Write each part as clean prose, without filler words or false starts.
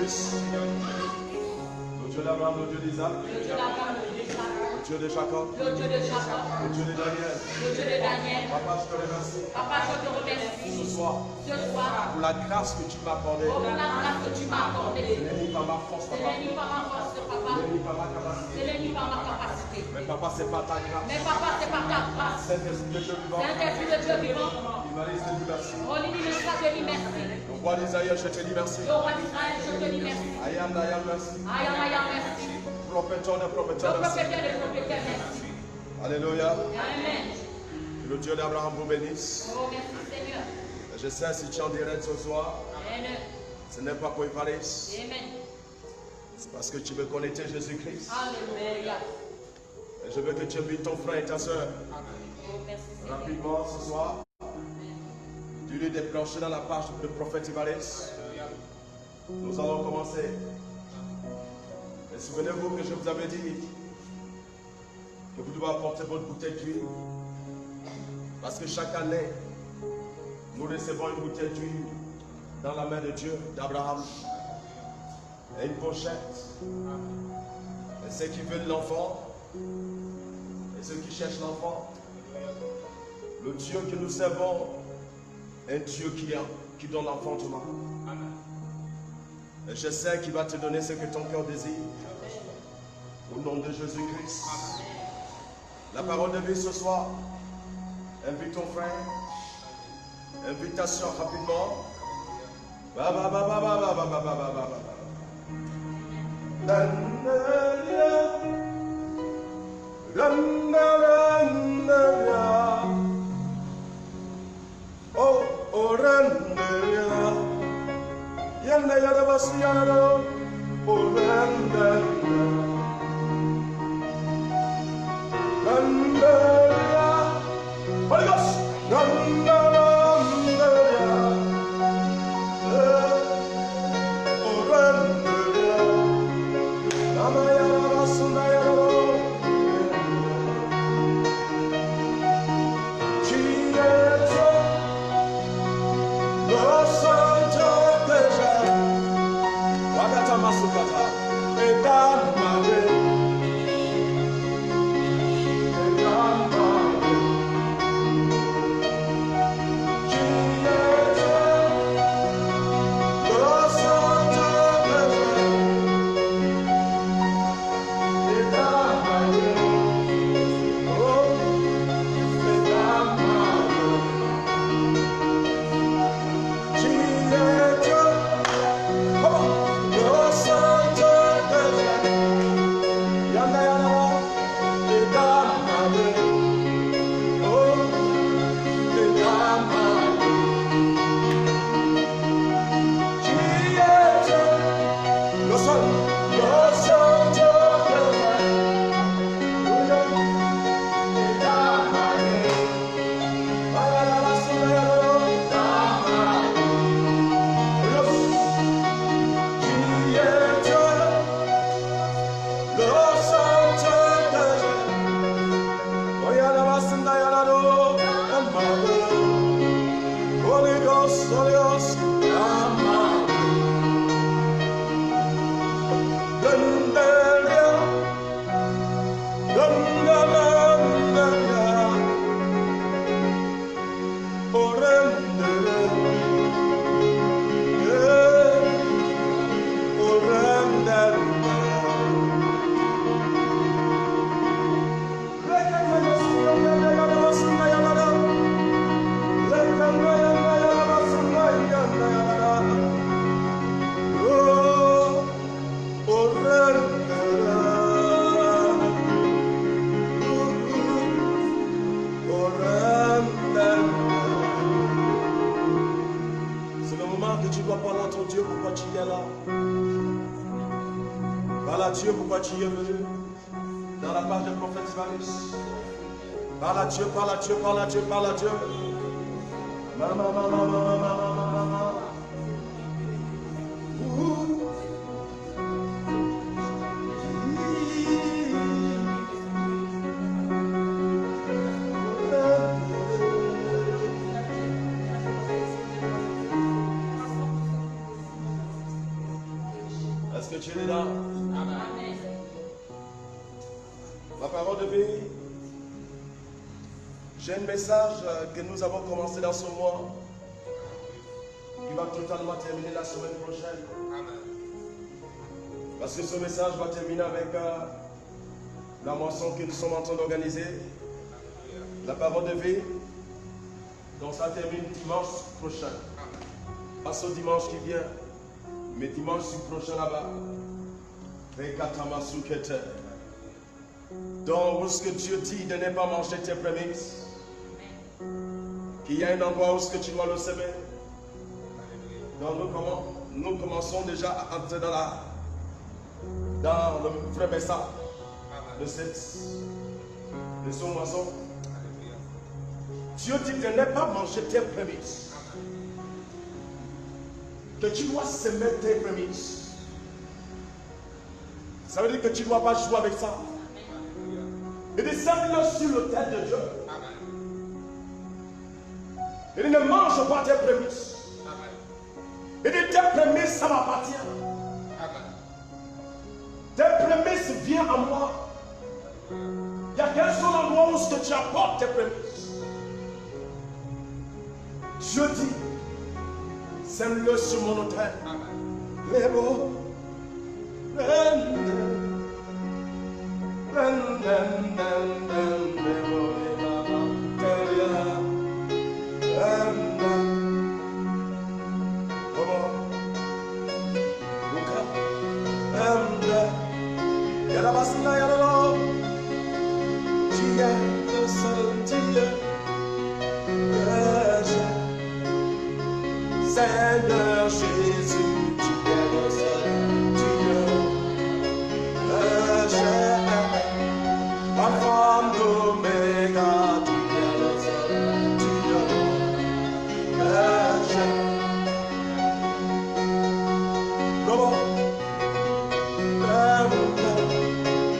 Moïse, le Dieu d'Abraham, le Dieu d'Isaac, le Dieu de Jacob, le Dieu de Daniel. Papa, je te remercie. Ce soir, pour la grâce que tu m'as accordée. Ce n'est ni par ma force, papa. Ce n'est ni par ma capacité. Mais papa, c'est pas ta grâce. Saint-Esprit de Dieu vivant. Il m'a laissé du merci. Le roi d'Isaïe, je te dis merci. I am, merci. Prophète de merci. Alléluia. Amen. Que le Dieu d'Abraham vous bénisse. Oh, merci Seigneur. Je sais si tu es en direct ce soir, Amen. ce n'est pas pour Evaris. Amen. C'est parce que tu veux connaître Jésus-Christ. Alléluia. Et je veux que tu invites ton frère et ta soeur Oh, merci Seigneur. rapidement ce soir. Tu les déclencher dans la page de prophète Evaris. Nous allons commencer. Et souvenez-vous que je vous avais dit que vous devez apporter votre bouteille d'huile. Parce que chaque année, nous recevons une bouteille d'huile dans la main de Dieu, d'Abraham. Et une pochette. Et ceux qui veulent l'enfant, et ceux qui cherchent l'enfant. Le Dieu que nous servons est un Dieu qui donne l'enfantement. Et je sais qu'il va te donner ce que ton cœur désire. Au nom de Jésus-Christ. La parole de vie ce soir. Invite ton frère. Invitation rapidement. Oh, oh, Yanda yada basiyano, oranda, Nandaya, Holy Ghost, Nandaya, oranda, Namaya basundaya, Chieto, Losanto. Masukata, Edamare, Edamare, Chiesa, Losanta, Edamare, oh, Edamare, Chiesa. Parle à Dieu. Mama. Dieu est là. Amen. La parole de vie. J'ai un message que nous avons commencé dans ce mois qui va totalement terminer la semaine prochaine. Parce que ce message va terminer avec la moisson que nous sommes en train d'organiser. La parole de vie. Donc ça termine dimanche prochain. Pas ce dimanche qui vient, mais dimanche prochain là-bas. Donc, où est-ce que Dieu dit de ne pas manger tes prémices? Qu'il y a un endroit où est-ce que tu dois le semer. Donc, nous commençons déjà à entrer dans le vrai message de ce moisson. Dieu dit de ne pas manger tes prémices. Que tu dois semer tes prémices. Ça veut dire que tu ne dois pas jouer avec ça. Il dit sème-le sur le tête de Dieu. Il dit ne mange pas tes prémices. Il dit tes prémices, ça m'appartient. Tes prémices viennent à moi. Il y a quel seul endroit où tu apportes tes prémices. Dieu dit sème-le sur mon autel. Les mots. Seigneur Jésus, tu es le seul Dieu. Alpha d'Oméga, tu es le seul Dieu. Comment?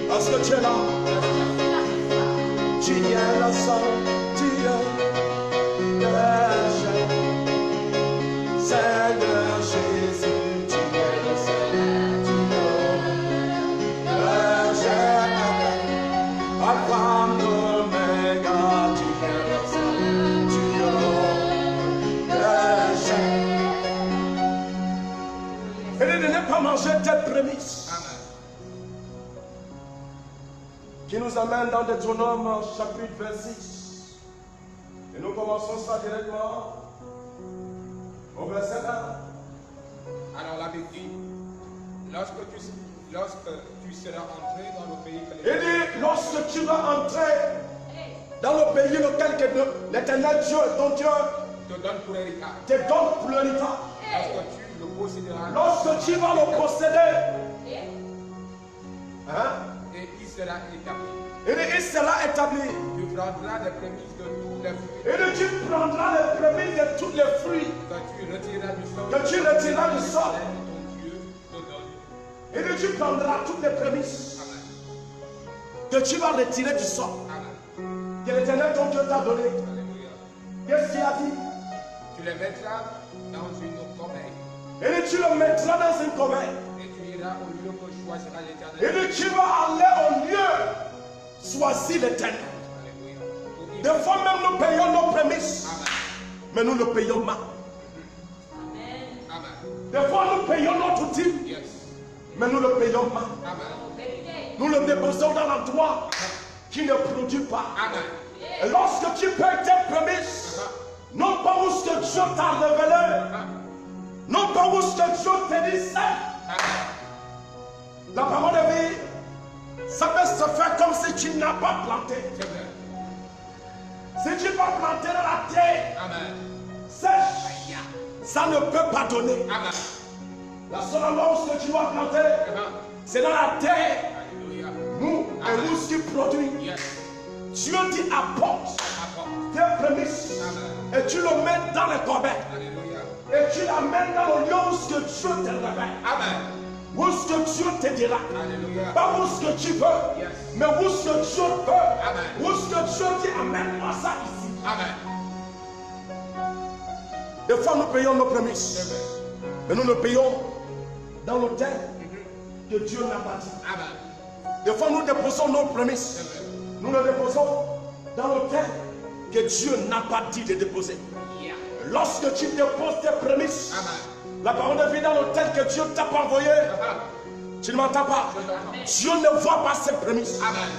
Parce que tu es là. Tu es le seul Dieu. Seigneur Jésus, tu es le seul Dieu. Alpha d'Oméga, tu es le seul Dieu. Et de ne pas manger tes prémices. Qui nous amène dans Deutéronome chapitre 26. Et nous commençons ça directement. Au verset 1. Alors la Bible dit, lorsque tu seras entré dans le pays que Il dit, lorsque tu vas entrer dans le pays lequel l'Éternel Dieu, ton Dieu, te donne pour héritage, te donne pour l'héritage. lorsque tu le posséderas, Lorsque tu vas le posséder, hein? et il sera établi. Il dit, il sera établi. Tu prendras les prémices de tous les fruits. Il dit, tu prendras les prémices de tous les fruits Que tu retireras du sol. que tu retireras du sol. Ton Dieu te donne. Il dit, tu prendras toutes les prémices Amen. que tu vas retirer du sol. Amen. Que l'Éternel ton Dieu t'a donné. Alléluia. Qu'est-ce qu'il a dit? Tu les mettras dans une corbeille. Il dit, tu le mettras dans une corbeille. Et tu iras au lieu que choisira l'Éternel. Il dit, tu vas aller au lieu choisi l'Éternel. Alléluia. Des fois même nous payons nos prémices, Amen. mais nous le payons mal. Amen. Des fois nous payons notre dîme, Yes. mais nous le payons mal. Amen. Nous le déposons dans l'endroit qui ne produit pas. Amen. Et lorsque tu payes tes prémices, non pas où ce que Dieu t'a révélé, non pas où ce que Dieu t'a dit ça. La parole de vie, ça peut se faire comme si tu n'as pas planté. C'est vrai. Si tu vas planter dans la terre Amen. sèche, ça ne peut pas donner. Amen. La seule endroit où tu dois planter, Amen. c'est dans la terre. Alléluia. Nous, et nous ce qui produit. Yes. Dieu dit apporte Apporte. tes prémices Amen. et tu le mets dans les corbeilles. Alléluia. Et tu l'amènes dans le lieu où ce que Dieu te révèle. Amen. Où ce que Dieu te dira. Alléluia. Pas où ce que tu veux, Yes. mais où ce que Dieu veut. Amen. Où ce que Dieu dit amène-moi ça ici. Amen. Des fois nous payons nos C'est prémices. vrai. Mais nous le payons dans l'hôtel. que Dieu n'a pas dit. Amen. Des fois, nous déposons nos prémices. C'est vrai. Nous les déposons dans l'autel que Dieu n'a pas dit de déposer. Yeah. Lorsque tu déposes tes prémices, Amen. la parole de vie dans l'autel que Dieu t'a pas envoyé, tu ne m'entends pas. Dieu ne voit pas ses prémices. Amen.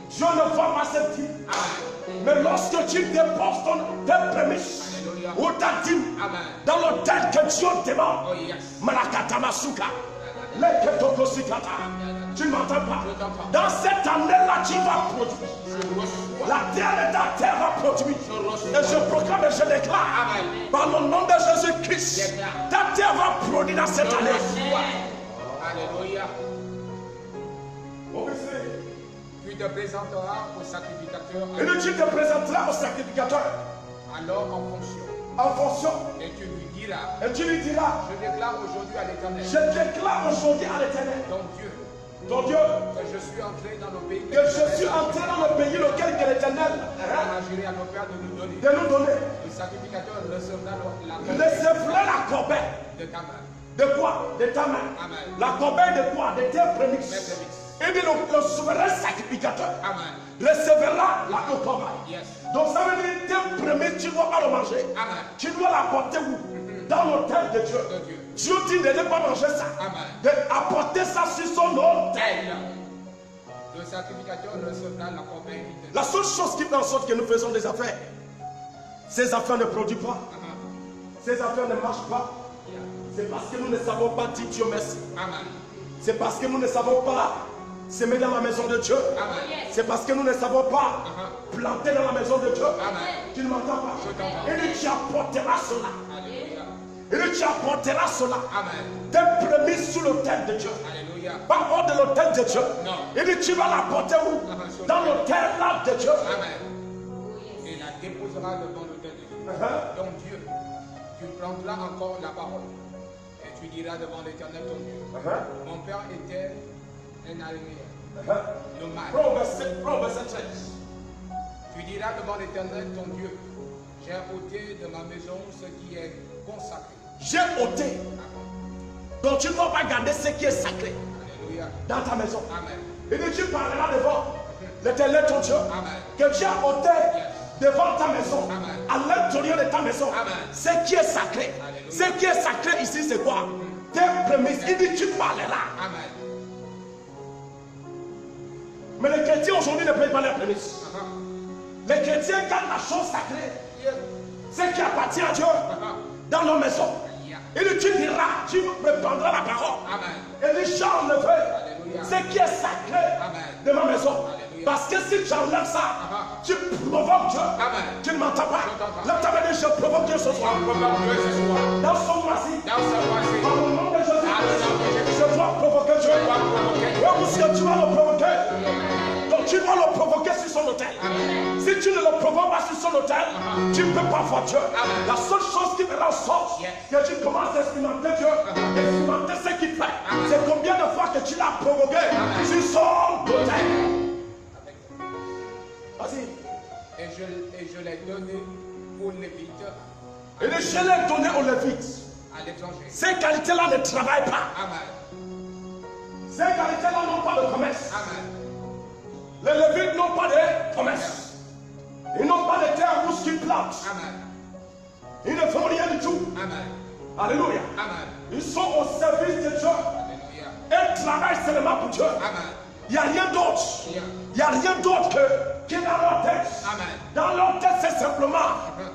Dieu ne voit pas ses dîmes. Amen. Mais lorsque tu déposes tes prémices Alléluia. ou ta dîme Amen. dans l'autel que Dieu demande, Oh yes. Malakata Masuka, Leketokosikata, tu ne m'entends pas. Dans cette année-là, tu vas produire. Je reçois. La terre et ta terre va produire. Et je proclame et je déclare, Amen. par le nom de Jésus-Christ, ta terre va produire dans cette année. Alléluia. Officier, Tu te présenteras au sacrificateur et tu te présenteras au sacrificateur alors en en fonction. et tu lui diras, Et tu lui diras, je déclare aujourd'hui à l'Éternel, je déclare aujourd'hui à l'Éternel, ton Dieu, ton Dieu, que je suis entré dans le pays que je suis entré dans le pays lequel que l'Éternel a juré à nos pères de nous donner. de nous donner. Le sacrificateur recevra la Recevrai la corbeille. de ta main. De quoi? De ta main. Amen. La corbeille de quoi? De tes prémices. Mes prémices. Et dit le souverain sacrificateur Amen. recevra la corbeille. Yes. Donc ça veut dire tes prémices, tu ne dois pas le manger. Amen. Tu dois l'apporter où? Dans l'autel de Dieu. De Dieu. Dieu dit de ne pas manger ça. Amen. D'apporter ça sur son autel. Le sacrificateur recevra la corbeille de La seule chose qui fait en sorte que nous faisons des affaires, ces affaires ne produisent pas, ces affaires ne marchent pas, c'est parce que nous ne savons pas dire Dieu merci. Amen. C'est parce que nous ne savons pas s'aimer dans la maison de Dieu. Amen. C'est parce que nous ne savons pas planter dans la maison de Dieu. Amen. Tu ne m'entends pas. Je t'entends. Et tu apporteras cela. Alléluia. Et tu apporteras cela. Amen. Tes prémices sous l'autel de Dieu. Alléluia. Pas hors de l'autel de Dieu. Non. Et tu vas l'apporter où? Dans l'autel là de Dieu. Amen. Et la déposera devant l'autel de Dieu. Donc Dieu, tu prendras encore la parole. Et tu diras devant l'Éternel ton Dieu. Mon père était un araméen, nomade. Verset 13. Tu diras devant l'Éternel ton Dieu, j'ai ôté de ma maison ce qui est consacré. J'ai ôté. Donc tu ne dois pas garder ce qui est sacré Alléluia. dans ta maison. Amen. Et tu parleras devant l'Éternel ton Dieu. Amen. Que tu as ôté devant ta maison, Amen. à l'intérieur de ta maison, Amen. ce qui est sacré. Alléluia. Ce qui est sacré ici, c'est quoi? Tes prémices. Il dit tu parleras. Amen. Mais les chrétiens aujourd'hui ne payent pas leurs prémices. Les chrétiens gardent la chose sacrée, ce qui appartient à Dieu, dans leur maison. Et tu diras, tu reprendras la parole. Amen. Et dit j'enlèverai Alléluia. ce qui est sacré Amen. de ma maison. Alléluia. Parce que si tu enlèves ça, tu provoques Dieu. Amen. Tu ne m'entends pas. Je t'entends. Là, tu avais dit je provoque Dieu ce soir. Provoque Dieu ce soir. Dans son mois-ci, Dans ce mois-ci, par le nom de Jésus, Dans le nom de Jésus. je dois provoquer Dieu. je dois provoquer Dieu. Oui, monsieur, tu vas le provoquer. Donc tu dois le provoquer sur son autel. Amen. Si tu ne le provoques pas sur son autel, tu ne peux pas voir Dieu. Amen. La seule chose qui fera en sorte Yes. que tu commences à expérimenter Dieu, expérimenter ce qu'il fait, c'est combien de fois que tu l'as provoqué sur son autel. Vas-y. Et je l'ai donné aux Lévites Et je l'ai donné aux Lévites. à l'étranger. Ces qualités-là ne travaillent pas. Amen. Ces qualités-là n'ont pas de commerce. Amen. Les Lévites n'ont pas de commerce. Ils n'ont pas de terre où ce qu'ils plantent. Amen. Ils ne font rien du tout. Amen. Alléluia. Amen. Ils sont au service de Dieu. Alléluia. Ils travaillent seulement pour Dieu. Amen. Il n'y a rien d'autre. Rien. Il n'y a rien d'autre que dans leur tête. Amen. Dans leur tête, c'est simplement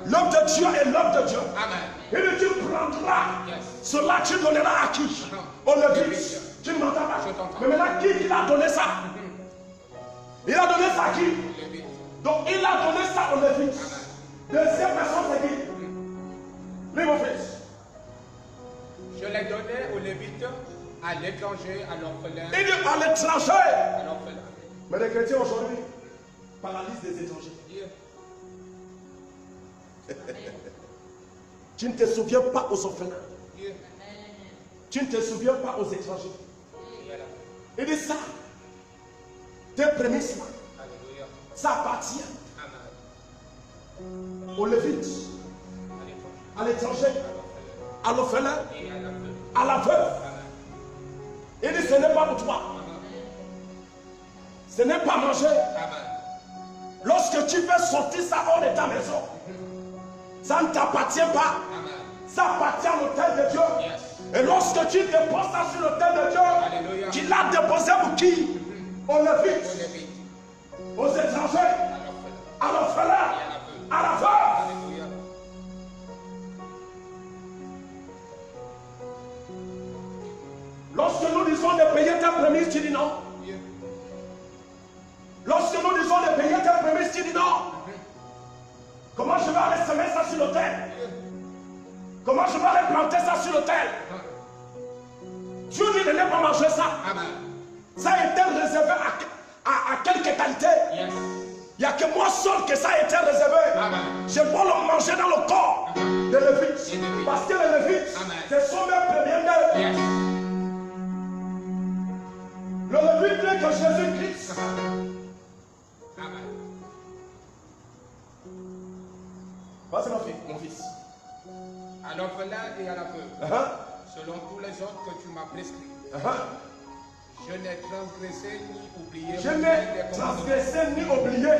l'œuvre de Dieu et l'œuvre de Dieu. Amen. Et tu prendras. Yes. Cela, tu donneras à qui? Aux Lévites. Tu ne m'entends pas? Je t'entends. Mais maintenant, qui il a donné ça? Il a donné ça à qui? Lévites. Donc, il a donné ça aux Lévites. Deuxième personne, c'est qui? Lis mon fils. Je l'ai donné aux Lévites, à l'étranger, à l'orphelin. Il dit à l'étranger. À l'orphelin. Mais les chrétiens aujourd'hui paralysent des étrangers. Yeah. Tu ne te souviens pas aux orphelins. Yeah. Tu ne te souviens pas aux étrangers. Yeah. Il dit ça. Tes prémices là, Alléluia. ça appartient Amen. aux Lévites, À l'étranger. à l'étranger, à l'orphelin, Et à l'orphelin. à la veuve. Amen. Il dit, ce n'est pas pour toi. Ce n'est pas manger. Lorsque tu fais sortir ça hors de ta maison, ça ne t'appartient pas. Ça appartient à l'autel de Dieu. Et lorsque tu déposes ça sur l'autel de Dieu, tu l'as déposé pour qui? Aux Lévites, aux étrangers, à l'orphelin, à la veuve. Lorsque nous disons de payer tes prémices, tu dis non. Lorsque nous disons de payer tes prémices, tu dis non. Comment je vais aller semer ça sur l'autel? Comment je vais aller planter ça sur l'autel? Dieu dit de ne pas manger ça. Ça a été réservé à quelques qualités. Il n'y a que moi seul que ça a été réservé. Je dois le manger dans le corps de Lévites. Parce que les Lévites, ce sont mes premiers-nés. Le Lévite n'est que Jésus-Christ. Vas-y mon fils. À l'orphelin et à la veuve, selon tous les ordres que tu m'as prescrits. Je n'ai transgressé ni oublié. Je n'ai transgressé ni oublié.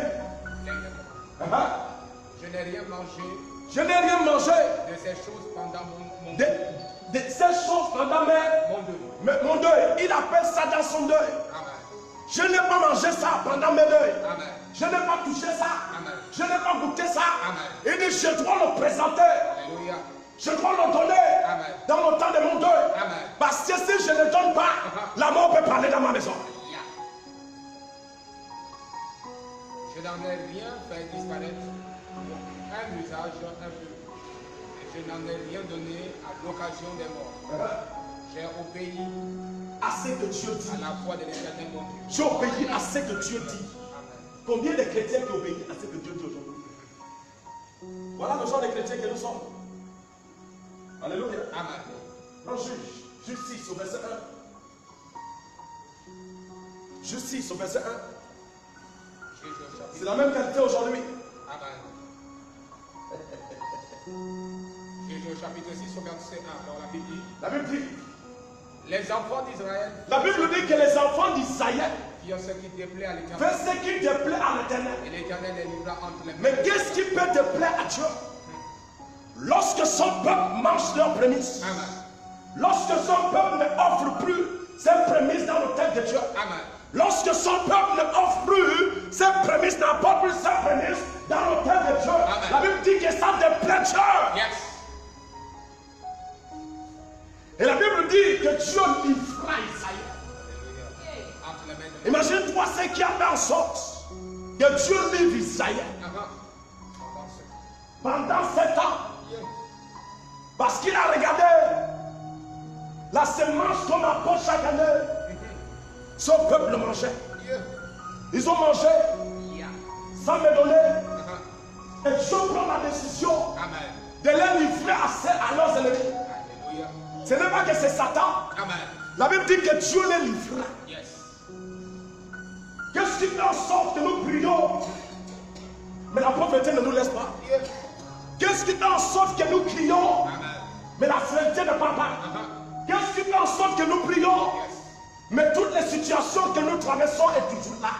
Je n'ai rien mangé. Je n'ai rien mangé de ces choses pendant mon de ces choses pendant mon deuil. Il appelle ça dans son deuil. Je n'ai pas mangé ça pendant mes deuils. Je n'ai pas touché ça. Je n'ai pas goûté ça. Il dit, je dois le présenter. Alléluia. Je dois le donner dans le temps de mon deuil. Parce que si je ne le donne pas, la mort peut parler dans ma maison. Je n'en ai rien fait disparaître. Un usage un peu. Et je n'en ai rien donné à l'occasion des morts. J'ai obéi à ce que Dieu dit. À la foi de l'Éternel mon Dieu. J'ai obéi à ce que Dieu dit. Combien de chrétiens qui obéissent à ce que Dieu dit aujourd'hui? Voilà le genre de chrétiens que nous sommes. Alléluia. Amen. Non, Juge 6 au verset 1. Juge 6 au verset 1. C'est la même qualité aujourd'hui. Amen. Juge au chapitre 6 au verset 1. Alors la Bible dit. La Bible dit. Les enfants d'Israël. La Bible dit que les enfants d'Israël firent ce qui déplaît à l'Éternel. Fais ce qui déplaît à l'Éternel. Et l'Éternel les livra entre les mains. Mais qu'est-ce qui peut déplaire à Dieu? Lorsque son peuple mange leurs prémices. Amen. Lorsque son peuple ne offre plus ses prémices dans l'autel de Dieu. Amen. Lorsque son peuple ne offre plus ses prémices, n'apporte plus ses prémices dans l'autel de Dieu. Amen. La Bible dit que ça déplaît Dieu. Yes. Et la Bible dit que Dieu livra Isaïe. Imagine-toi ce qui a fait en sorte que Dieu livre Isaïe. Pendant 7 ans. Parce qu'il a regardé la semence qu'on apporte chaque année. Son peuple mangeait. Ils ont mangé sans me donner. Et Dieu prend la décision de les livrer à leurs ennemis. Ce n'est pas que c'est Satan. La Bible dit que Dieu les livra. Qu'est-ce qui fait en sorte que nous prions, mais la pauvreté ne nous laisse pas? Qu'est-ce qui fait en sorte que nous crions, mais la fragilité ne part pas? Qu'est-ce qui fait en sorte que nous prions, mais toutes les situations que nous traversons est toujours là?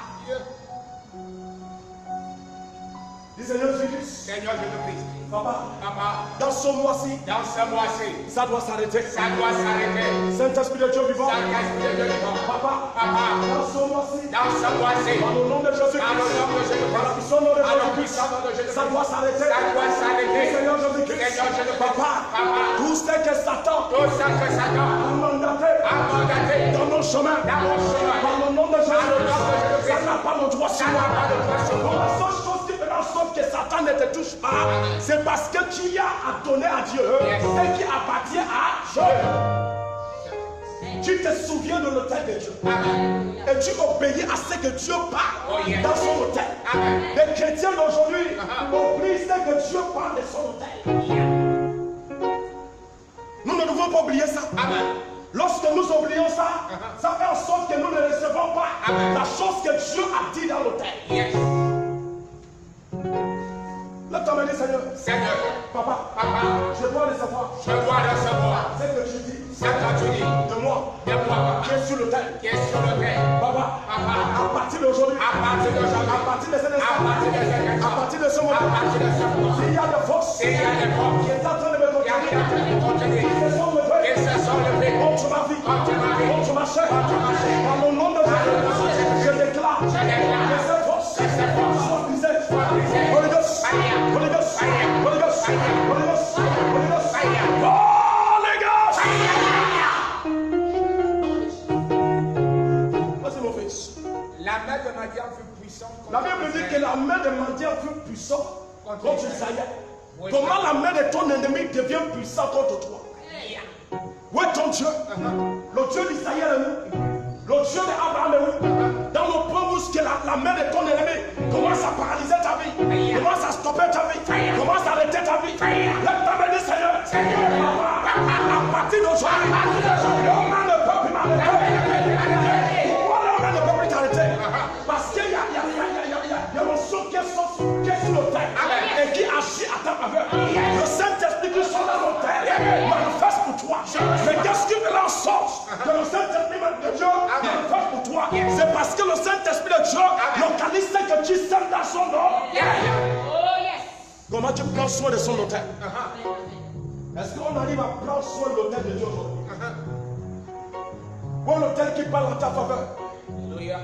Dis Seigneur Jésus-Christ. Seigneur Jésus-Christ. Papa, dans ce mois-ci, ça doit s'arrêter. Saint-Esprit de Dieu vivant. Papa, dans ce mois-ci, dans le nom de Jésus-Christ, par la puissance de Jésus-Christ, ça doit s'arrêter. Seigneur Jésus-Christ, Papa, tout ce que Satan a mandaté dans mon chemin, par le nom de Jésus-Christ, ça n'a pas le droit sur moi. La seule chose qui fait en sorte que Satan ne te touche pas, c'est parce que tu as donné à Dieu ce qui appartient à Dieu. Tu te souviens de l'autel de Dieu. Et tu obéis à ce que Dieu parle dans son autel. Les chrétiens d'aujourd'hui oublient ce que Dieu parle de son autel. Nous ne devons pas oublier ça. Lorsque nous oublions ça, ça fait en sorte que nous ne recevons pas la chose que Dieu a dit dans l'autel. Là, tu m'as dit, Seigneur, Papa, je dois recevoir ce que tu dis de moi. qui est sur le terre. Papa, à partir d'aujourd'hui, à partir de ce moment, s'il y a des forces qui est en train de me contenir, qui se sont levées contre ma vie, contre ma chair, dans le nom de Jésus, je déclare que ces forces soient brisées. Holy Ghost, Holy Ghost, Holy Ghost, Holy Ghost, Holy Ghost, Holy Ghost. Vas-y mon fils. La main de Madian fut puissante. La Bible dit que la main de Madian fut puissante contre Isaïe. Comment la main de ton ennemi devient puissante contre toi? Où est ton Dieu? Le Dieu d'Isaïe est où? Le Dieu d'Abraham est où? Dans le point où la main de ton ennemi commence à paralyser ta vie, commence à stopper ta vie, commence à arrêter ta vie. Lève ta main, dis Seigneur, à partir d'aujourd'hui, l'homme ne peut plus m'arrêter. Pourquoi l'homme ne peut plus t'arrêter? Parce qu'il y a mon son qui est sur le terre et qui agit à ta faveur. Le Saint-Esprit qui sont dans le terre manifeste pour toi. Mais qu'est-ce qui fait en sorte que le Saint-Esprit de Dieu manifeste pour toi? C'est parce que le Saint-Esprit de Dieu localise ce que tu sèmes dans son nom. Comment tu prends soin de son hôtel? Est-ce qu'on arrive à prendre soin de l'hôtel de Dieu aujourd'hui? Ou un hôtel qui parle en ta faveur?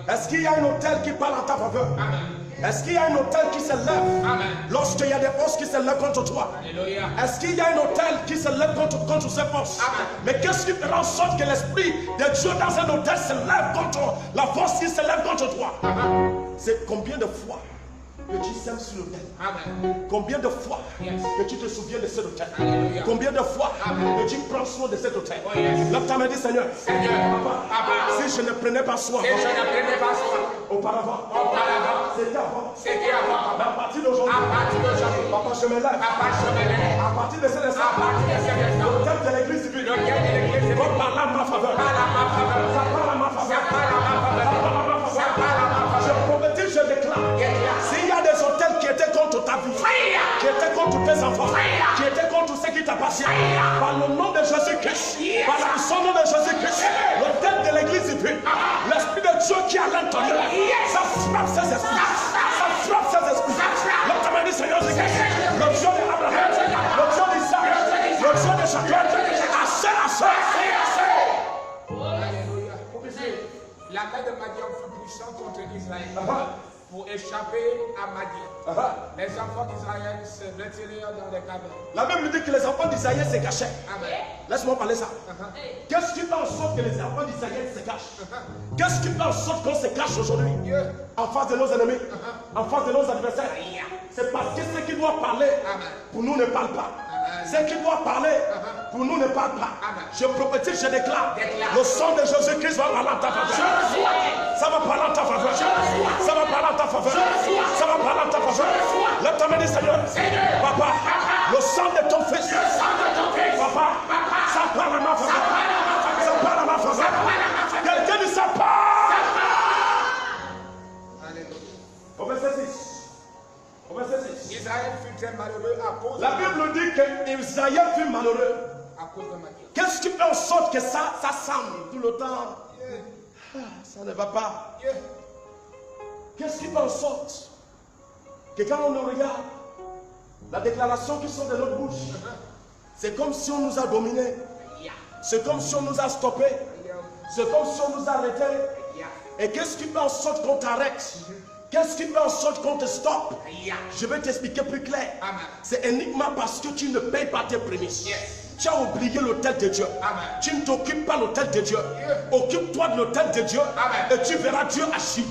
Est-ce qu'il y a un hôtel qui parle en ta faveur? Est-ce qu'il y a un hôtel qui se lève lorsqu'il y a des forces qui se lèvent contre toi? Est-ce qu'il y a un hôtel qui se lève contre ces forces? Mais qu'est-ce qui fera en sorte que l'esprit de Dieu dans un hôtel se lève contre la force qui se lève contre toi? C'est combien de fois que tu sèmes sur l'autel? Combien de fois que tu te souviens de cet hôtel? Combien de fois que tu prends soin de cet hôtel? Lève ta main, dis Seigneur, Papa, si je ne prenais pas soin auparavant, c'était avant. Mais à partir d'aujourd'hui, Papa, je me lève. À partir de cet instant, l'hôtel de l'église divine va parler en ma faveur. Ça parle en ma faveur. Je prophétise, je déclare. S'il y a des hôtels qui étaient contre ta vie, qui étaient contre tes enfants, qui étaient contre ceux qui t'appartiennent, par le nom de Jésus-Christ, par le sang de Jésus-Christ, l'hôtel de l'église divine, l'esprit de Dieu qui est à l'intérieur, ça frappe ces esprits. Ça frappe ces esprits. Le témoin du Seigneur Jésus-Christ, le Dieu d'Abraham, le Dieu d'Isaac, le Dieu de Jacob, assez. La main de Madian fut puissante contre Israël pour échapper à Madian. Les enfants d'Israël se retirèrent dans les cavernes. La Bible dit que les enfants d'Israël se cachaient. Laisse-moi parler ça. Qu'est-ce qui fait en sorte que les enfants d'Israël se cachent? Qu'est-ce qui fait en sorte qu'on se cache aujourd'hui en face de nos ennemis, en face de nos adversaires? C'est parce que ceux qui doivent parler pour nous ne parlent pas. Ceux qui doivent parler pour nous ne parlent pas. Je prophétise, je déclare. Le sang de Jésus-Christ va parler en ta faveur. Ça va parler en ta faveur. Ça va parler en ta faveur. Ça va parler en ta faveur. Lève ta main, dis Seigneur. Papa, le sang de ton fils. Papa, ça parle en ma faveur. Ça parle en ma faveur. Quelqu'un dit ça parle. Au verset 6. Au verset 6. Israël fut très malheureux à cause La Bible dit que Isaïe fut malheureux. à cause de Madian. Qu'est-ce qui fait en sorte que ça semble tout le temps? Ça ne va pas. Qu'est-ce qui fait en sorte que quand on nous regarde, la déclaration qui sort de notre bouche, c'est comme si on nous a dominés. C'est comme si on nous a stoppés. C'est comme si on nous a arrêtés. Et qu'est-ce qui fait en sorte qu'on t'arrête? Qu'est-ce qui fait en sorte qu'on te stoppe? Je vais t'expliquer plus clair. C'est uniquement parce que tu ne payes pas tes prémices. Tu as oublié l'autel de Dieu. Tu ne t'occupes pas de l'autel de Dieu. Occupe-toi de l'autel de Dieu et tu verras Dieu agir.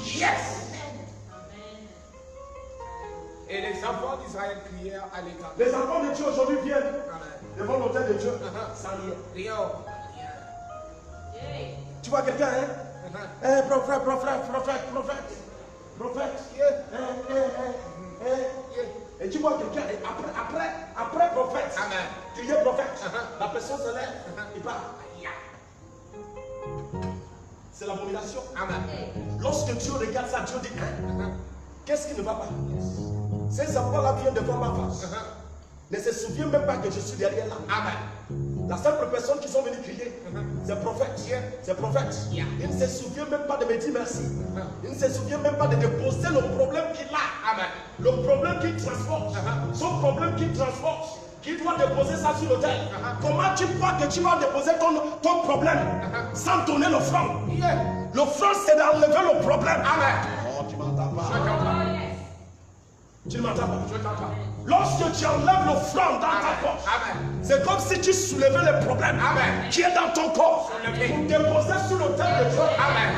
Et les enfants d'Israël crièrent à l'Éternel. Les enfants de Dieu aujourd'hui viennent devant l'autel de Dieu sans rien. Tu vois quelqu'un, hein? Prophète. Et tu vois quelqu'un, après prophète, tu es prophète, la personne se lève, il part. C'est l'abomination. Lorsque Dieu regarde ça, Dieu dit, qu'est-ce qui ne va pas? Ces enfants-là viennent devant ma face. ne se souvient même pas que je suis derrière là. Amen. La simple personne qui sont venus crier, c'est le prophète. C'est le prophète. Il ne se souvient même pas de me dire merci. Il ne se souvient même pas de déposer le problème qu'il a. Amen. Le problème qu'il transporte. Son problème qu'il transporte. Qui doit déposer ça sur l'autel. Comment tu crois que tu vas déposer ton problème sans donner l'offrande? L'offrande, c'est d'enlever le problème. Amen. Oh, tu m'entends pas. Je t'entends. Tu ne m'entends pas. Je t'entends. Lorsque tu enlèves l'offrande dans ta poche, c'est comme si tu soulevais le problème qui est dans ton corps pour déposer sur l'autel de Dieu.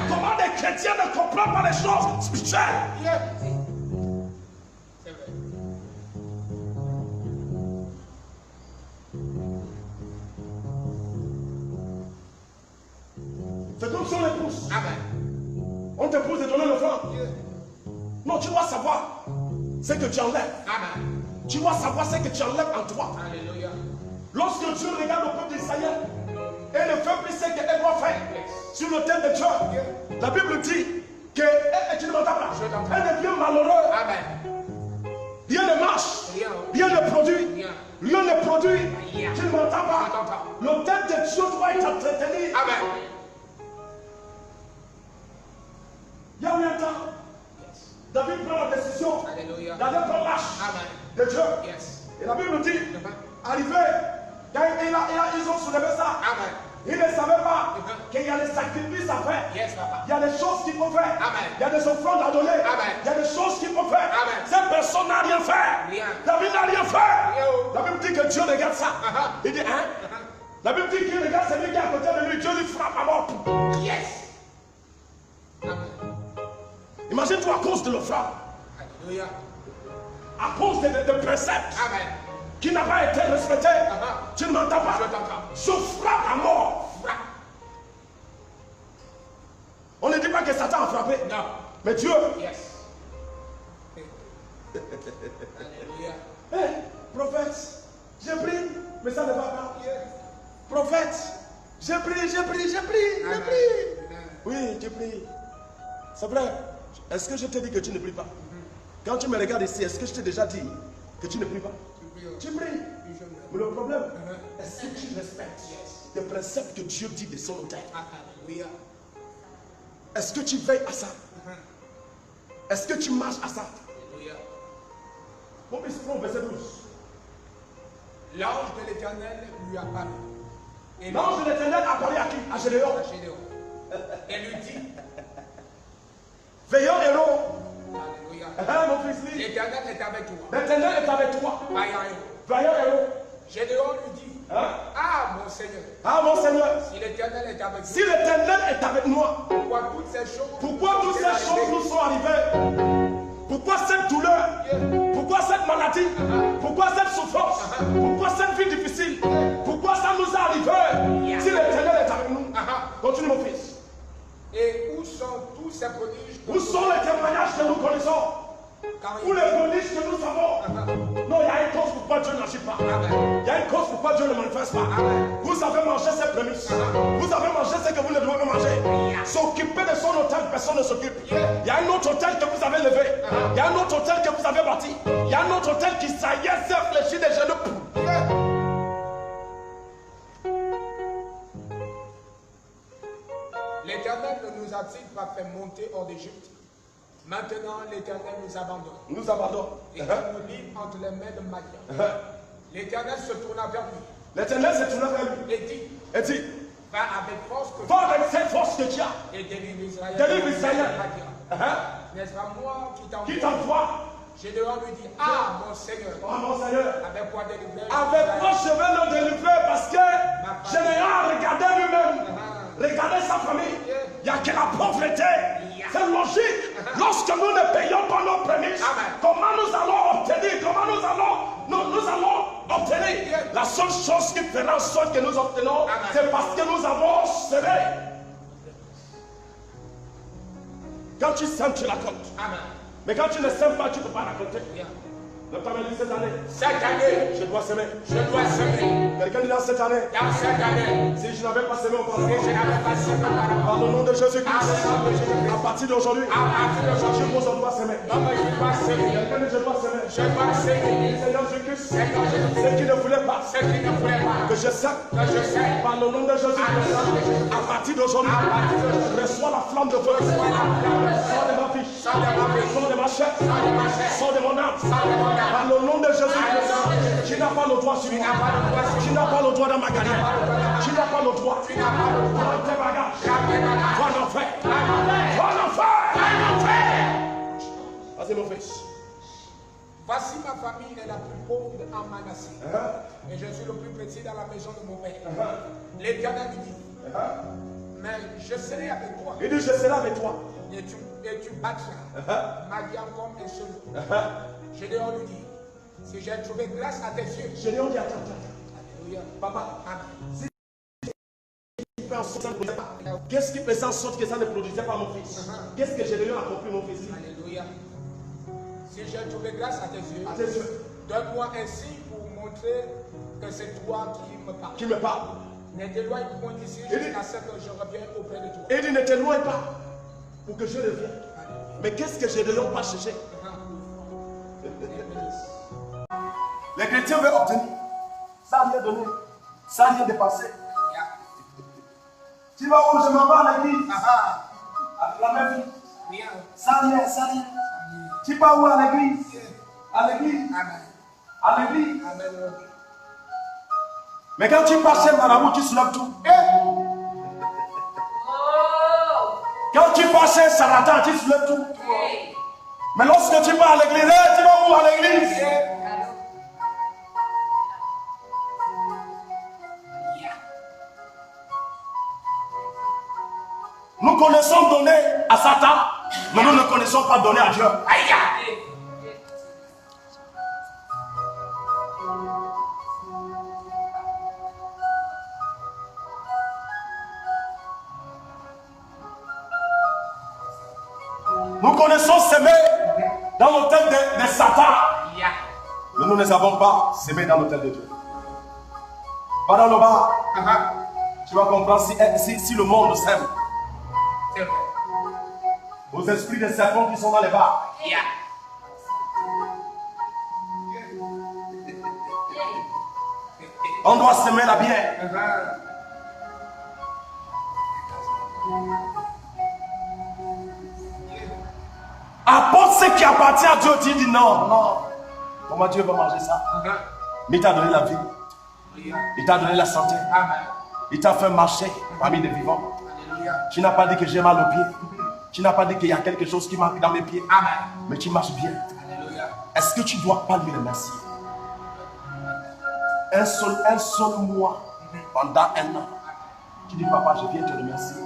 Comment des chrétiens ne comprennent pas les choses spirituelles? C'est vrai. C'est comme si on les pousse. Amen. On te pousse de donner l'offrande. Non, tu dois savoir ce que tu enlèves. Amen. Tu dois savoir ce que tu enlèves en toi. Alléluia. Lorsque Dieu regarde le peuple d'Israël et ne fait plus ce qu'elle doit faire sur l'autel de Dieu, la Bible dit que tu ne m'entends pas. Elle devient malheureux. Amen. Rien ne marche. Rien ne produit. Rien ne produit. Tu ne m'entends pas. L'autel de Dieu doit être entretenu. Amen. Il y a eu un temps, David prend la décision Alléluia. d'aller prendre l'arche Amen. de Dieu. Yes. Et la Bible dit, arrivé, quand ils ont soulevé ça, Amen. ils ne savaient pas qu'il y a des sacrifices à faire. Yes, papa. Il y a des choses qu'il faut faire. Amen. Il y a des offrandes à donner. Amen. Il y a des choses qu'il faut faire. Amen. Cette personne n'a rien fait. Rien. David n'a rien fait. Rien. La Bible dit que Dieu regarde ça. Il dit, hein? La Bible dit qu'il regarde celui qui est à côté de lui. Dieu lui frappe à mort. Yes. Amen. Imagine-toi à cause de l'offrande. Alléluia. À cause de préceptes Amen. qui n'a pas été respecté. Tu ne m'entends pas. Je t'entends. Je frappe à mort. Frappe. On ne dit pas que Satan a frappé. Non. Mais Dieu. Yes. Alléluia. Hé, prophète, j'ai pris, mais ça ne va pas. Prophète, j'ai pris. Amen. Oui, j'ai pris. C'est vrai. Est-ce que je t'ai dit que tu ne pries pas? Quand tu me regardes ici, est-ce que je t'ai déjà dit que tu ne pries pas? Tu pries. Mais le problème, est-ce que tu respectes les préceptes que Dieu dit de son autel? Alléluia. Est-ce que tu veilles à ça? Est-ce que tu marches à ça? Alléluia. Bon, il se prend verset 12. L'ange de l'Éternel lui apparaît. Et L'ange de l'Éternel a parlé à qui? À Gédéon. à Gédéon. Et lui dit, Veillons héros. Alléluia. Hein, mon fils, lis. L'Éternel est avec toi. L'Éternel est avec toi. Vaillant héros. Vaillant héros. Gédéon lui dit, Hein? ah mon Seigneur, Ah, mon Seigneur. si l'Éternel est avec Si nous, l'Éternel est avec moi, pourquoi toutes ces choses nous sont arrivées? Pourquoi cette douleur? Pourquoi cette maladie? Pourquoi cette souffrance? Pourquoi cette vie difficile? Pourquoi ça nous est arrivé? Si l'Éternel est avec nous, continue mon fils. Et où sont tous ces prodiges? Où sont les témoignages que nous connaissons? Car Où les prodiges que nous avons? Non, il y a une cause pourquoi Dieu n'agit pas. Il y a une cause pourquoi Dieu ne manifeste pas. Vous avez mangé ces prémices. Vous avez mangé ce que vous ne devez pas manger. S'occuper de son hôtel, personne ne s'occupe. Il y a un autre hôtel que vous avez levé. Il y a un autre hôtel que vous avez bâti. Il y a un autre hôtel qui ça y est, s'est fléchi des genoux. l'Éternel ne nous a-t-il pas fait monter hors d'Égypte? Maintenant, l'Éternel nous abandonne. Nous abandonne. Et il nous livre entre les mains de Madian. L'Éternel se tourna vers lui L'Éternel s'est tourné vers lui et dit, et dit, va avec force que va avec cette force que tu as. et délivre Israël. Délivre Israël. N'est-ce pas moi qui Qui t'envoie? t'envoie? Gédéon lui dit, ah mon Seigneur, Oh mon Seigneur. avec quoi délivrer? Avec quoi je vais le délivrer parce que je n'ai rien regardé lui-même. Regardez sa famille. Il n'y a que la pauvreté. C'est logique. Lorsque nous ne payons pas nos prémices, comment nous allons obtenir? Nous allons obtenir? La seule chose qui fera en sorte que nous obtenons, c'est parce que nous avons serré. Quand tu sèmes, tu racontes. Amen. Mais quand tu ne sèmes pas, tu ne peux pas raconter. Lève ta main, dis cette année. Cette année, Je dois semer. je dois semer. Quelqu'un dit dans cette année. Dans cette année, Si je n'avais pas semé si auparavant. je n'avais pas semé Par le nom de Jésus-Christ. À partir d'aujourd'hui. à partir d'aujourd'hui, Je dois semer. je dois semer. Quelqu'un dit je dois semer. Je dois semer. Seigneur Jésus-Christ. Seigneur Jésus-Christ, Ceux qui ne voulaient pas ceux qui ne voulaient pas que je sème. que je sème, Par le nom de Jésus-Christ. À partir d'aujourd'hui. Reçois la flamme de feu. Sors de ma vie. sans de ma vie, Sors de ma chair. sans de ma chair, Sors de mon âme. sans de mon âme. Par le nom de Jésus-Christ. Tu n'as pas le droit sur moi. Tu n'as pas le droit dans ma carrière. Tu n'as pas le droit. Tu n'as pas le droit. Dans tes bagages. Jamais dans la Va en enfer. Va en enfer. Va en enfer. Vas-y mon fils. Voici ma famille est la plus pauvre en Manassé. Et je suis le plus petit dans la maison de mon père. L'Éternel me dit, mais je serai avec toi. Il dit je serai avec toi. Et tu battras Madian comme un seul. Gédéon lui dit, si j'ai trouvé grâce à tes yeux. Gédéon dit attends. Alléluia. Papa, Amen. qu'est-ce qui faisait en sorte que ça ne produisait pas mon fils? Qu'est-ce que Gédéon a compris mon fils? Alléluia. Si j'ai trouvé grâce à tes yeux, À tes yeux. donne-moi un signe pour montrer que c'est toi qui me parles. Qui me parle. Ne t'éloigne point d'ici jusqu'à ce que je revienne auprès de toi. Et il dit ne t'éloigne pas pour que je revienne. Mais qu'est-ce que Gédéon va chercher? Les chrétiens veulent obtenir. Ça rien donné. Ça rien dépensé. Tu vas où je m'en vais à l'église? Avec la même vie. Ça rien, ça rien. Tu vas où à l'église? À l'église. À l'église. Mais quand tu passes chez Marabout, tu soulèves tout. Quand tu passes chez Saratan, tu soulèves tout. Mais lorsque tu vas à l'église, tu vas où à l'église? Nous connaissons donner à Satan, mais nous ne connaissons pas donner à Dieu. Nous connaissons s'aimer dans l'hôtel de Satan, mais nous ne savons pas s'aimer dans l'hôtel de Dieu. Va dans le bar, tu vas comprendre si le monde s'aime. Aux esprits des serpents qui sont dans les bars. On doit s'aimer la bière. Apporte ce qui appartient à Dieu. Tu dis non, non. Comment Dieu va manger ça? Mais il t'a donné la vie. Il t'a donné la santé. Il t'a fait marcher parmi les vivants. Tu n'as pas dit que j'ai mal aux pieds. Tu n'as pas dit qu'il y a quelque chose qui manque dans mes pieds. Mais tu marches bien. Est-ce que tu ne dois pas lui remercier? Un seul mois pendant un an. Tu dis papa, je viens te remercier.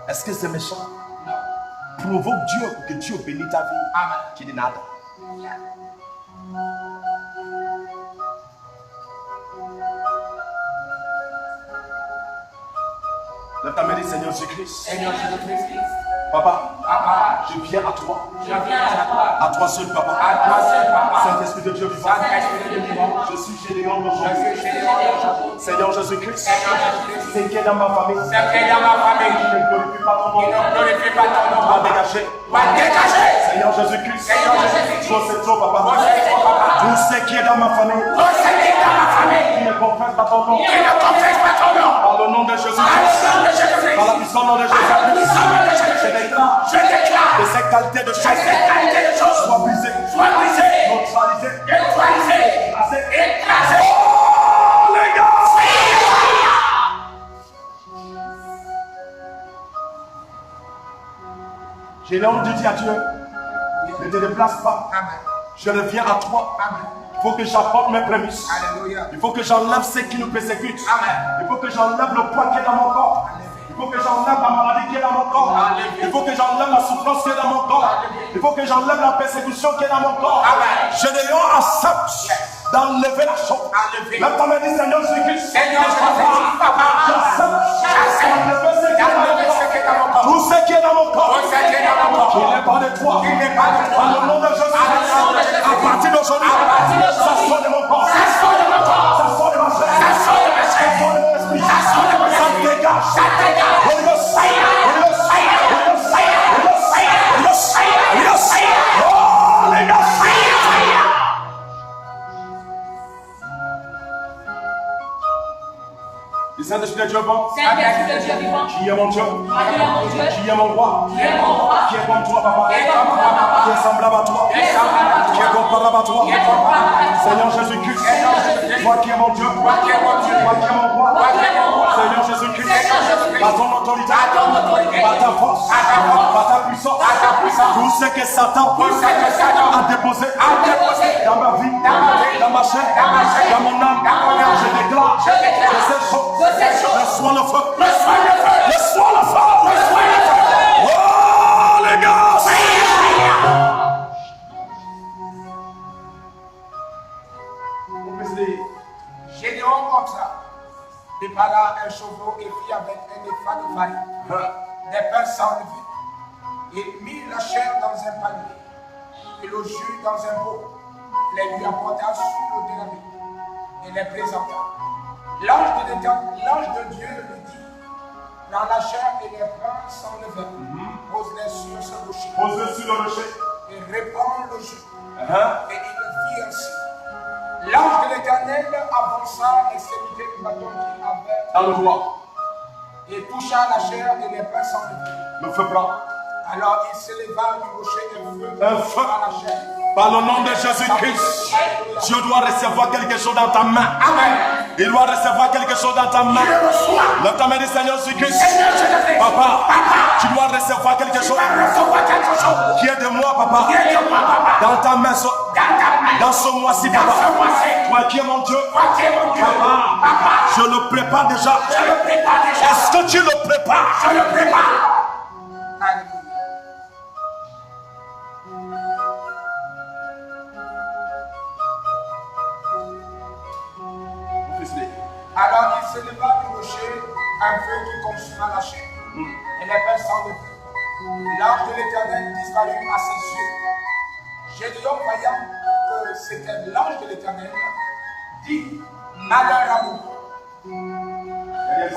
Est-ce que c'est méchant? Provoque Dieu pour que Dieu bénisse ta vie. Tu dis nada. Lève ta main, dis Seigneur Jésus-Christ. Papa, je viens à toi. À toi seul, papa. Saint-Esprit de Dieu vivant. Je suis Gédéon aujourd'hui. Seigneur Jésus-Christ. C'est qui est dans ma famille. Qui ne glorifie pas ton nom. Va dégager. Seigneur Jésus-Christ. Toi, c'est toi, papa. Tout ce qui est dans ma famille. Qui ne confesse pas ton nom. Par le nom de Jésus-Christ. Par la puissance nom de Jésus-Christ. Je déclare que ces qualités de choses soient brisées, neutralisées, écrasées. Oh les gars! Gédéon dit à Dieu, ne te déplace pas. Je reviens à toi. Il faut que j'apporte mes prémices. Il faut que j'enlève ce qui nous persécute. Il faut que j'enlève le poids qui est dans mon corps. Il faut que j'enlève la maladie qui est dans mon corps. Il faut que j'enlève la souffrance qui est dans mon corps. Il faut que j'enlève la persécution qui est dans mon corps. Gédéon accepte d'enlever la chose. Lève ta main, dis Seigneur Jésus-Christ. J'accepte d'enlever ce qui est dans mon corps. Tout ce qui est dans mon corps, qui n'est pas de toi, par le nom de Jésus, à partir d'aujourd'hui, ça sort de mon corps, ça sort de ma chair, ça sort de mon esprit, ça dégage. Holy Ghost, Holy Ghost, Holy Ghost, Holy Ghost, Holy Ghost, Holy Ghost, Holy Ghost. Le Saint-Esprit de Dieu vivant. Qui est mon Dieu? Qui est mon roi? Qui est comme toi, papa? Qui est semblable à toi? Qui est comparable à toi? Seigneur Jésus-Christ, toi qui es mon Dieu, toi qui es mon roi, Seigneur Jésus-Christ, par ton autorité, par ta force, par ta puissance, tout ce que Satan a déposé dans ma vie, dans ma chair, dans mon âme, je déclare que ces choses reçois le feu. Reçois le feu. Oh les gars. Gédéon entra, prépara un chevreau et fit avec un effat de farine, des pains sans levain. Il mit la chair dans un panier et le jus dans un pot, les lui apporta sous l'autel et les présenta. L'ange de Dieu lui dit, prends la chair et les pains sans levain, pose-les sur ce rocher. Pose-les sur le rocher. Et répands le jus. Et il le fit ainsi. L'ange de l'Éternel avança l'extrémité du bâton qu'il avait dans le bois et toucha la chair et les pains sans levain. Le feu prend. Alors il s'éleva du rocher et un feu à la chair. Par le nom de Jésus-Christ, Dieu doit recevoir quelque chose dans ta main. Amen. Il doit recevoir quelque chose dans ta main. Lève ta main du Seigneur Jésus-Christ. Papa, tu dois recevoir quelque chose qui est de moi, papa. Dans ta main, dans ce mois-ci, papa. Toi qui es mon Dieu, papa, je le prépare déjà. Est-ce que tu le prépares? Je le prépare. Alors il s'éleva du rocher un feu qui consuma la chair et les pains sans levain. L'ange de l'Éternel disparut à ses yeux. Gédéon, voyant que c'était l'ange de l'Éternel, dit, malheur à vous,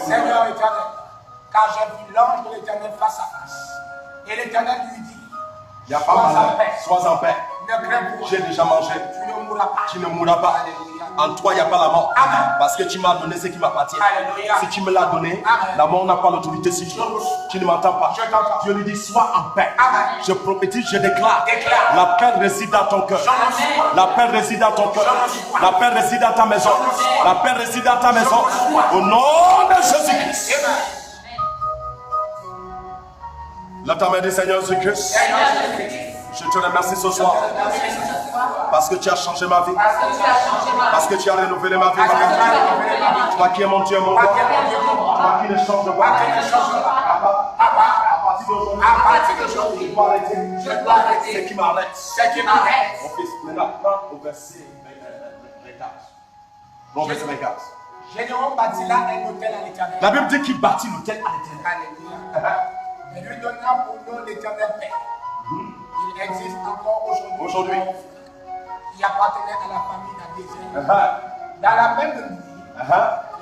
Seigneur éternel, car j'ai vu l'ange de l'Éternel face à face. Et l'Éternel lui dit, il n'y a pas malheur, sois en paix. Ne crains pas. J'ai déjà mangé. Tu ne mourras pas. Tu ne mourras pas. En toi, il n'y a pas la mort. Amen. Parce que tu m'as donné ce qui m'appartient. Alléluia. Si tu me l'as donné, Amen. la mort n'a pas l'autorité sur toi. Tu ne m'entends pas. Je t'entends. Dieu lui dit, sois en paix. Amen. Je prophétise, je déclare. Déclare. La paix réside dans ton cœur. La paix réside dans ton cœur. La paix réside dans ta maison. La paix réside dans ta maison. Au nom de Jésus-Christ. Lève ta main du Seigneur Jésus-Christ. Je te remercie ce soir. Parce que tu as changé ma vie. Parce que tu as renouvelé ma vie. Toi qui es mon Dieu, mon roi. Toi qui ne change pas. À partir d'aujourd'hui, je dois arrêter. Ce qui m'arrête. Mon fils, maintenant, prends au verset 24. Bon, verset 24. Gédéon bâtit là un hôtel à l'Éternel. La Bible dit qu'il bâtit l'hôtel à l'Éternel. Alléluia. Et lui donna pour nom l'Éternel Père. Il existe encore aujourd'hui. Qui appartenait à la famille d'Abézère. Dans la même nuit,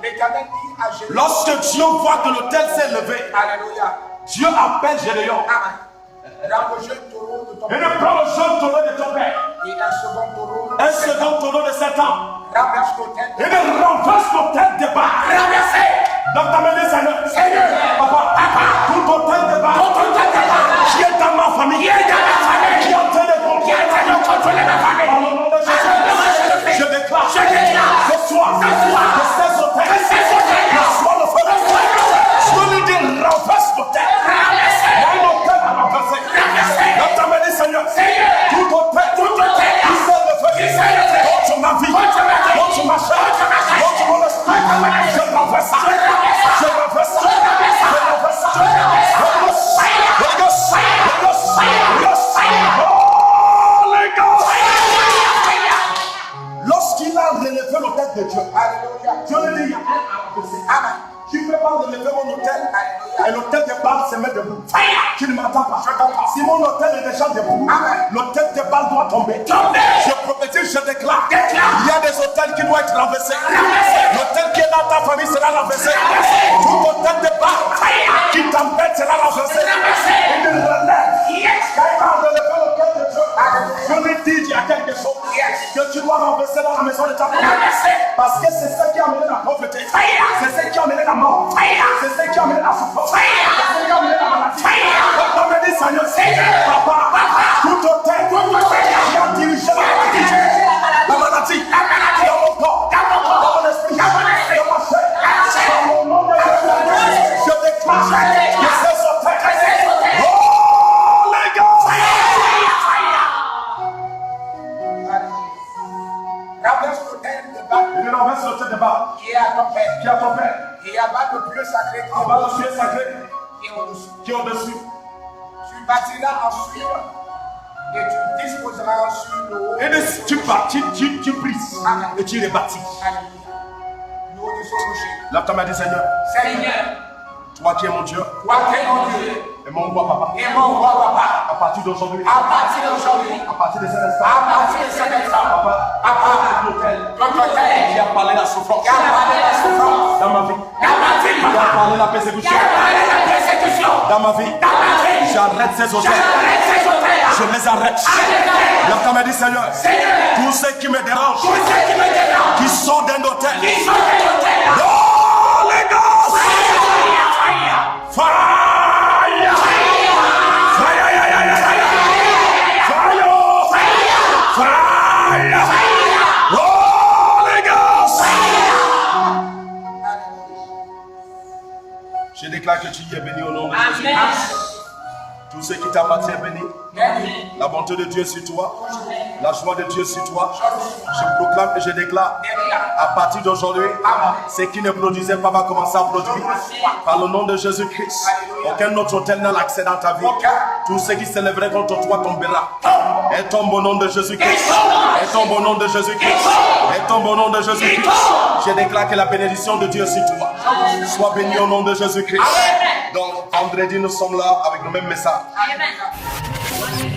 l'Éternel dit à Gédéon. Lorsque Dieu voit que l'autel s'est levé, Alléluia. Dieu appelle Gédéon. Amen. Prends le jeune taureau de ton Et père. ne prends le jeune taureau de ton père. Et un second taureau. Un second taureau de 7 ans. Renverse l'autel. Et ne renverse l'autel de bas. Renversez. Dans ta main des Seigneur. Seigneur. Papa, tout autel de bas. Qui est dans ma famille. Qui est en train de contrôler ma famille. Par le nom de Jésus. Je déclare. Ce soir. Que ces autels. Reçois le feu. Je lui dis renverse l'autel. Il y a un autel à renverser. Dans ta main des Seigneur. Tout autel. Qui s'est levé. Contre ma vie. Contre ma chair. Contre mon esprit. Je renverse ça. Je renverse ça. Je renverse ça. Holy Ghost. Holy Ghost. Holy Ghost. Holy Ghost. Lorsqu'il a relevé l'autel de Dieu, Alléluia. Dieu lui dit, il y a un à renverser. Amen. Tu ne peux pas relever mon hôtel et l'hôtel de Baal se met debout. Tu ne m'entends pas. Si mon hôtel est déjà debout, l'hôtel de Baal doit tomber. Je prophétise, je déclare. Il y a des hôtels qui doivent être renversés. L'hôtel qui est dans ta famille sera renversé. Tout hôtel de Baal qui t'embête sera renversé. Il relève. Je lui dis, il y a quelque chose que tu dois renverser dans la maison de ta famille. Parce que c'est ce qui a amené la pauvreté. C'est ce qui a amené la mort. C'est ce qui a amené la souffrance. C'est ce qui a amené la maladie. Papa me dit, Seigneur, papa, tout hôtel qui a dirigé la maladie dans mon corps, dans mon esprit, dans ma chair, dans mon nom de Jésus, je déclare que ces hôtels, oh les gars, Renverse l'autel de Baal. il renverse l'hôtel de Baal Qui est à ton père. qui a ton père, Et abat le plus sacré qui en bas le ciel sacré est au-dessus. qui est au-dessus. Tu bâtiras ensuite et tu disposeras sur le haut. Et tu bâtis, tu brises et tu les bâtis. Alléluia. Le haut de ce rocher. Là, tu m'as dit, Seigneur, Seigneur, toi qui es mon Dieu toi qui es mon Dieu et mon roi papa, et mon roi papa, à partir d'aujourd'hui, à partir d'aujourd'hui, à partir de cet à instant, partir de cet instant, papa, papa, l'hôtel notre terre, qui a parlé la souffrance qui a parlé la souffrance, dans ma vie, dans ma vie, qui a papa, parlé la qui persécution a parlé la persécution, dans ma vie, dans ma vie, j'arrête ces hôtels, j'arrête ces hôtels, je les arrête. Là, tu m'as dit, Seigneur, tous ceux qui me dérangent, tous ceux qui me dérangent, qui sont d'un hôtel, qui sont des hôtels, oh les gars, fire! Je déclare que tu y es béni au nom de Jésus. Amen. Tout ce qui t'appartient est béni. La bonté de Dieu sur toi. La joie de Dieu sur toi. Je proclame et je déclare. À partir d'aujourd'hui, ce qui ne produisait pas va commencer à produire. Par le nom de Jésus-Christ. Aucun autre hôtel n'a l'accès dans ta vie. Tout ce qui s'élèverait contre toi tombera. Et tombe au nom de Jésus-Christ. Et tombe au nom de Jésus-Christ. Et tombe au nom de Jésus-Christ. Je déclare que la bénédiction de Dieu sur toi soit bénie au nom de Jésus-Christ. Donc, vendredi, nous sommes là avec le même message. Amen.